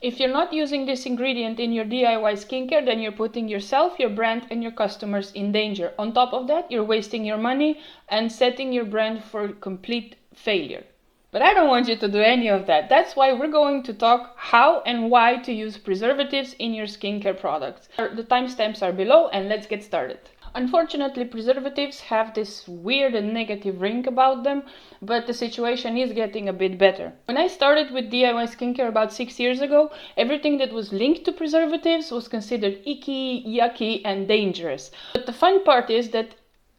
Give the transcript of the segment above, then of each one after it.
If you're not using this ingredient in your DIY skincare, then you're putting yourself, your brand, and your customers in danger. On top of that, you're wasting your money and setting your brand for complete failure. But I don't want you to do any of that. That's why we're going to talk how and why to use preservatives in your skincare products. The timestamps are below, and let's get started. Unfortunately, preservatives have this weird and negative ring about them, but the situation is getting a bit better. When I started with DIY skincare about 6 years ago, everything that was linked to preservatives was considered icky, yucky, and dangerous. But the fun part is that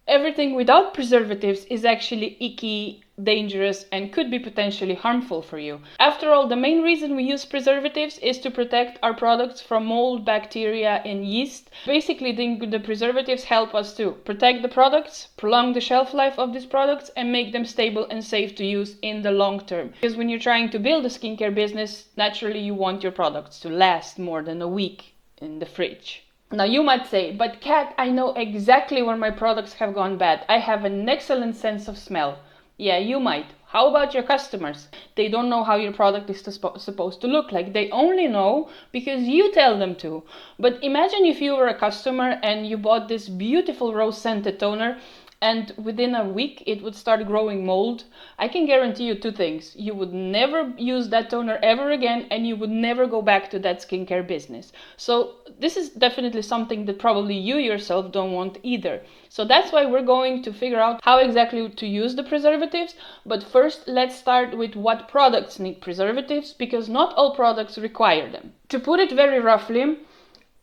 everything without preservatives is actually icky, dangerous, and could be potentially harmful for you. After all, the main reason we use preservatives is to protect our products from mold, bacteria, and yeast. Basically, the preservatives help us to protect the products, prolong the shelf life of these products, and make them stable and safe to use in the long term. Because when you're trying to build a skincare business, naturally you want your products to last more than a week in the fridge. Now you might say, but Kat, I know exactly where my products have gone bad. I have an excellent sense of smell. Yeah, you might. How about your customers? They don't know how your product is supposed to look like. They only know because you tell them to. But imagine if you were a customer and you bought this beautiful rose-scented toner, and within a week it would start growing mold. I can guarantee you two things. You would never use that toner ever again, and you would never go back to that skincare business. So this is definitely something that probably you yourself don't want either. So that's why we're going to figure out how exactly to use the preservatives. But first, let's start with what products need preservatives, because not all products require them. To put it very roughly,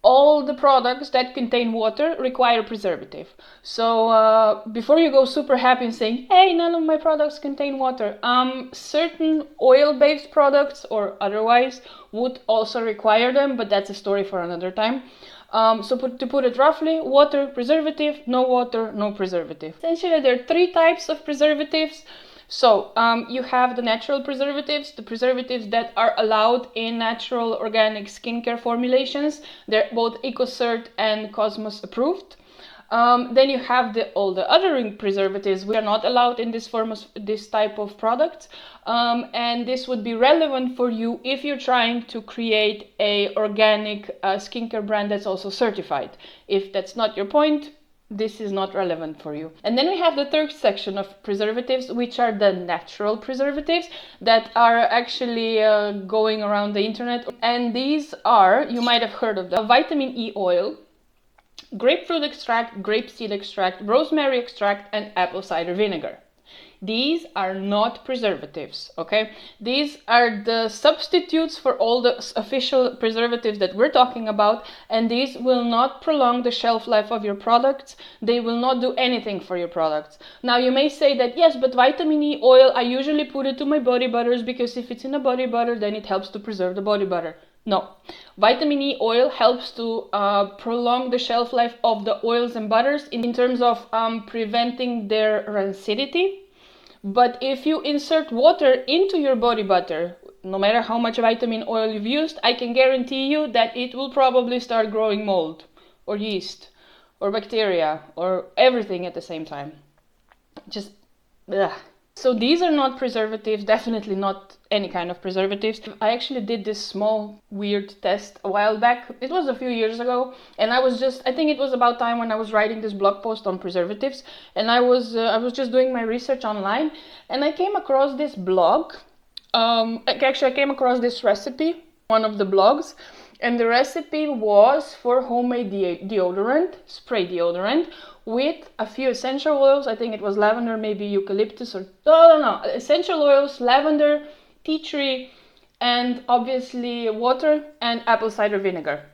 all the products that contain water require preservative. So before you go super happy and saying, hey, none of my products contain water, certain oil-based products or otherwise would also require them, but that's a story for another time. To put it roughly, water, preservative, no preservative. Essentially, there are three types of preservatives. So you have the natural preservatives, the preservatives that are allowed in natural organic skincare formulations. They're both EcoCert and Cosmos approved. Then you have all the other preservatives which are not allowed in this type of product. And this would be relevant for you if you're trying to create a organic skincare brand that's also certified. If that's not your point, this is not relevant for you. And then we have the third section of preservatives, which are the natural preservatives that are actually going around the internet. And these are, you might have heard of them, vitamin E oil, grapefruit extract, grapeseed extract, rosemary extract, and apple cider vinegar. These are not preservatives, okay? These are the substitutes for all the official preservatives that we're talking about, and these will not prolong the shelf life of your products. They will not do anything for your products. Now, you may say that, yes, but vitamin E oil, I usually put it to my body butters because if it's in a body butter, then it helps to preserve the body butter. No, vitamin E oil helps to prolong the shelf life of the oils and butters in terms of preventing their rancidity. But if you insert water into your body butter, no matter how much vitamin oil you've used, I can guarantee you that it will probably start growing mold or yeast or bacteria or everything at the same time. Just ugh. So these are not preservatives, definitely not any kind of preservatives. I actually did this small weird test a while back. It was a few years ago, and I think it was about time when I was writing this blog post on preservatives, and I was just doing my research online, and I came across this blog. Actually, I came across this recipe, one of the blogs, and the recipe was for homemade deodorant, spray deodorant, with a few essential oils. I think it was lavender, maybe eucalyptus, or no, essential oils, lavender, tea tree, and obviously water and apple cider vinegar.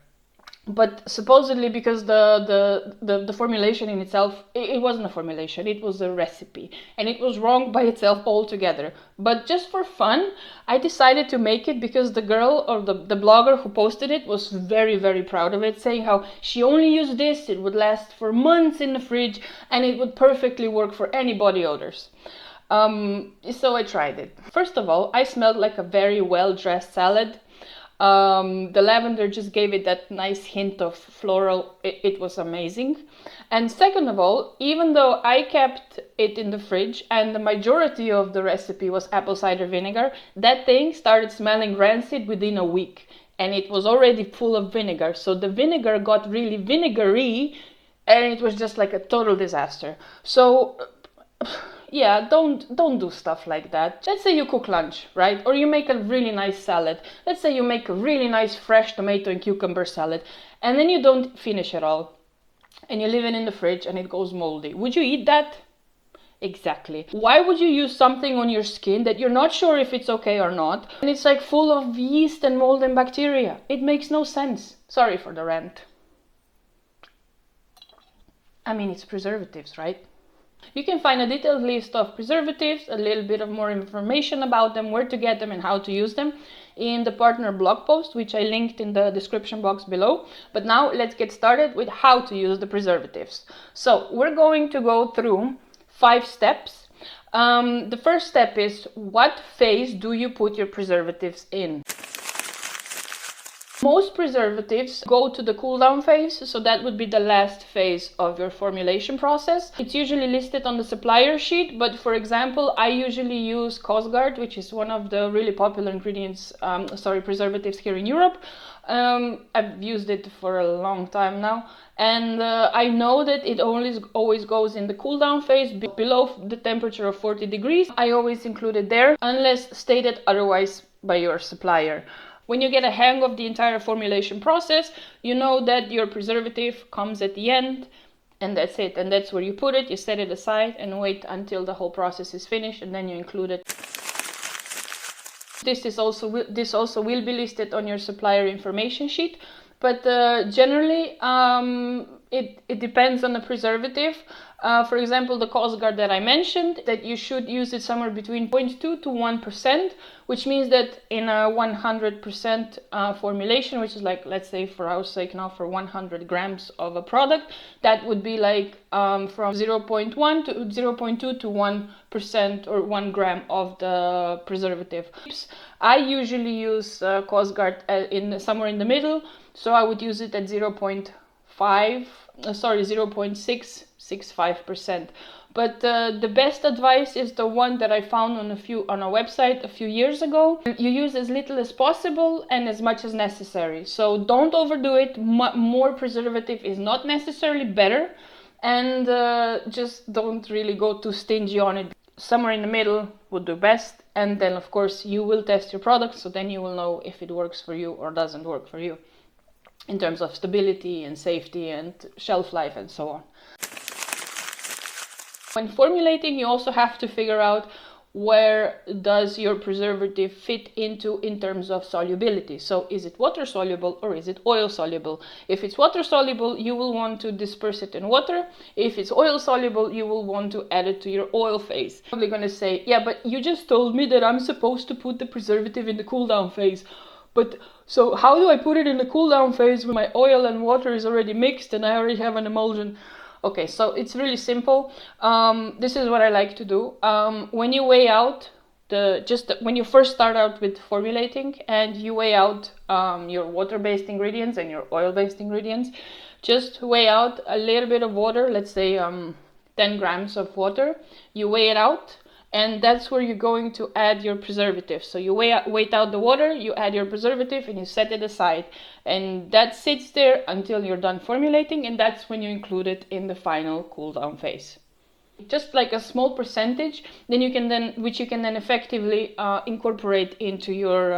But supposedly, because the formulation in itself, it wasn't a formulation, it was a recipe, and it was wrong by itself altogether. But just for fun, I decided to make it because the girl or the blogger who posted it was very, very proud of it, saying how she only used this, it would last for months in the fridge, and it would perfectly work for any body odors. So I tried it. First of all, I smelled like a very well-dressed salad. The lavender just gave it that nice hint of floral. It was amazing. And second of all, even though I kept it in the fridge and the majority of the recipe was apple cider vinegar, that thing started smelling rancid within a week. And it was already full of vinegar. So the vinegar got really vinegary and it was just like a total disaster. So yeah, don't do stuff like that. Let's say you cook lunch, right? Or you make a really nice salad. Let's say you make a really nice fresh tomato and cucumber salad, and then you don't finish it all, and you leave it in the fridge and it goes moldy. Would you eat that? Exactly. Why would you use something on your skin that you're not sure if it's okay or not, and it's like full of yeast and mold and bacteria? It makes no sense. Sorry for the rant. I mean, it's preservatives, right? You can find a detailed list of preservatives, a little bit of more information about them, where to get them and how to use them in the partner blog post, which I linked in the description box below. But now let's get started with how to use the preservatives. So we're going to go through 5 steps. The first step is, what phase do you put your preservatives in? Most preservatives go to the cool down phase, so that would be the last phase of your formulation process. It's usually listed on the supplier sheet, but for example, I usually use Cosguard, which is one of the really popular preservatives here in Europe. I've used it for a long time now, and I know that it always goes in the cool down phase below the temperature of 40 degrees. I always include it there, unless stated otherwise by your supplier. When you get a hang of the entire formulation process, you know that your preservative comes at the end, and that's it. And that's where you put it, you set it aside and wait until the whole process is finished, and then you include it. This also will be listed on your supplier information sheet, but generally it depends on the preservative. For example, the Cosguard that I mentioned, that you should use it somewhere between 0.2 to 1%, which means that in a 100% formulation, which is like, let's say for our sake now, for 100 grams of a product, that would be like from 0.1 to 0.2 to 1% or 1 gram of the preservative. I usually use Cosguard somewhere in the middle, so I would use it at 0.665%. But the best advice is the one that I found on a website a few years ago. You use as little as possible and as much as necessary. So don't overdo it. More preservative is not necessarily better, and just don't really go too stingy on it. Somewhere in the middle would do best, and then of course you will test your product, so then you will know if it works for you or doesn't work for you in terms of stability and safety and shelf life and so on. When formulating, you also have to figure out where does your preservative fit into in terms of solubility. So is it water soluble or is it oil soluble? If it's water soluble, you will want to disperse it in water. If it's oil soluble, you will want to add it to your oil phase. I'm probably going to say, yeah, but you just told me that I'm supposed to put the preservative in the cool down phase. But so how do I put it in the cool down phase when my oil and water is already mixed and I already have an emulsion? Okay, so it's really simple. This is what I like to do. When you weigh out when you first start out with formulating and you weigh out your water-based ingredients and your oil-based ingredients, just weigh out a little bit of water, let's say 10 grams of water. You weigh it out, and that's where you're going to add your preservative. So you weigh out the water, you add your preservative, and you set it aside. And that sits there until you're done formulating, and that's when you include it in the final cool down phase. Just like a small percentage, which you can then effectively incorporate into your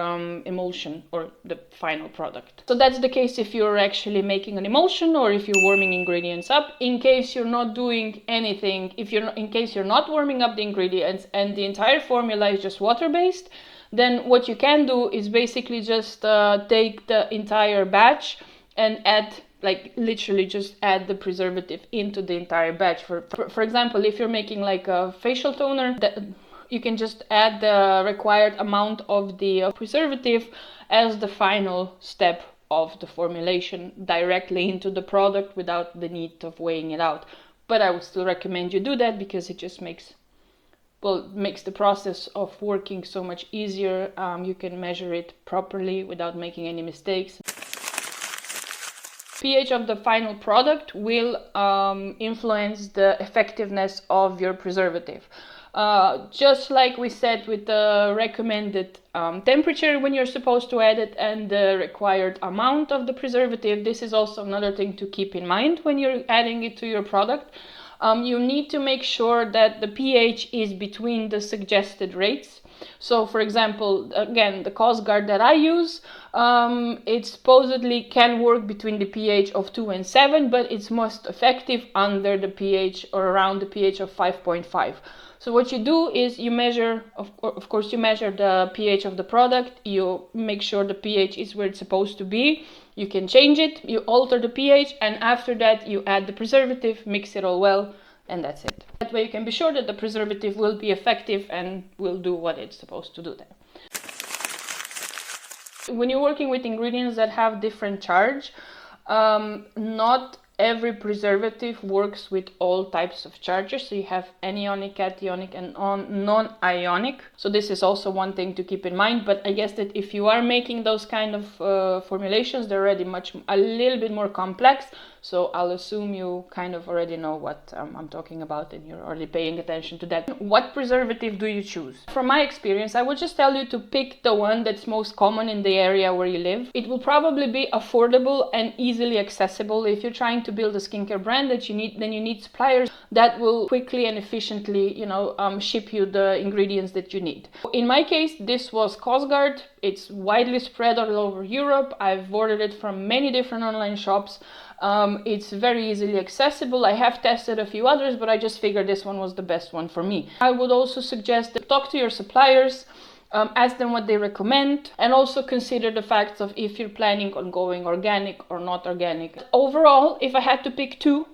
emulsion or the final product. So that's the case if you're actually making an emulsion or if you're warming ingredients up. In case you're not doing anything, in case you're not warming up the ingredients and the entire formula is just water-based, then what you can do is basically just take the entire batch and literally just add the preservative into the entire batch. For example, if you're making like a facial toner, you can just add the required amount of the preservative as the final step of the formulation directly into the product without the need of weighing it out. But I would still recommend you do that because it just makes well, makes the process of working so much easier. You can measure it properly without making any mistakes. pH of the final product will influence the effectiveness of your preservative. Just like we said with the recommended temperature when you're supposed to add it and the required amount of the preservative, this is also another thing to keep in mind when you're adding it to your product. You need to make sure that the pH is between the suggested rates. So, for example, again, the CosGuard that I use, it supposedly can work between the pH of 2 and 7, but it's most effective under the pH or around the pH of 5.5. So what you do is you measure, of course, you measure the pH of the product, you make sure the pH is where it's supposed to be, you can change it, you alter the pH, and after that you add the preservative, mix it all well, and that's it. That way you can be sure that the preservative will be effective and will do what it's supposed to do there. When you're working with ingredients that have different charge, not every preservative works with all types of charges. So you have anionic, cationic, and non-ionic. So this is also one thing to keep in mind. But I guess that if you are making those kind of formulations, they're already a little bit more complex. So I'll assume you kind of already know what I'm talking about and you're already paying attention to that. What preservative do you choose? From my experience, I would just tell you to pick the one that's most common in the area where you live. It will probably be affordable and easily accessible. If you're trying to build a skincare brand that you need, then you need suppliers that will quickly and efficiently, ship you the ingredients that you need. In my case, this was CosGuard. It's widely spread all over Europe. I've ordered it from many different online shops. It's very easily accessible. I have tested a few others, but I just figured this one was the best one for me. I would also suggest to talk to your suppliers, ask them what they recommend, and also consider the facts of if you're planning on going organic or not organic. Overall, if I had to pick two,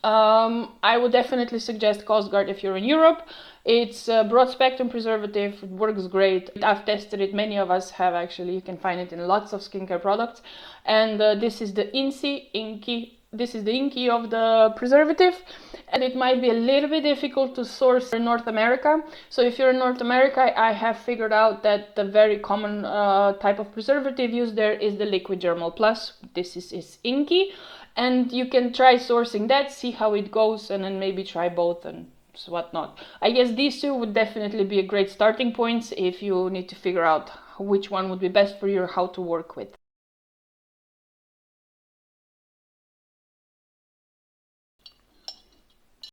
I would definitely suggest CosGuard if you're in Europe. It's a broad spectrum preservative, it works great. I've tested it, many of us have actually. You can find it in lots of skincare products. And this is the inky of the preservative. And it might be a little bit difficult to source in North America. So if you're in North America, I have figured out that the very common type of preservative used there is the Liquid Germal Plus. This is inky. And you can try sourcing that, see how it goes, and then maybe try both and whatnot. I guess these two would definitely be a great starting points if you need to figure out which one would be best for you or how to work with.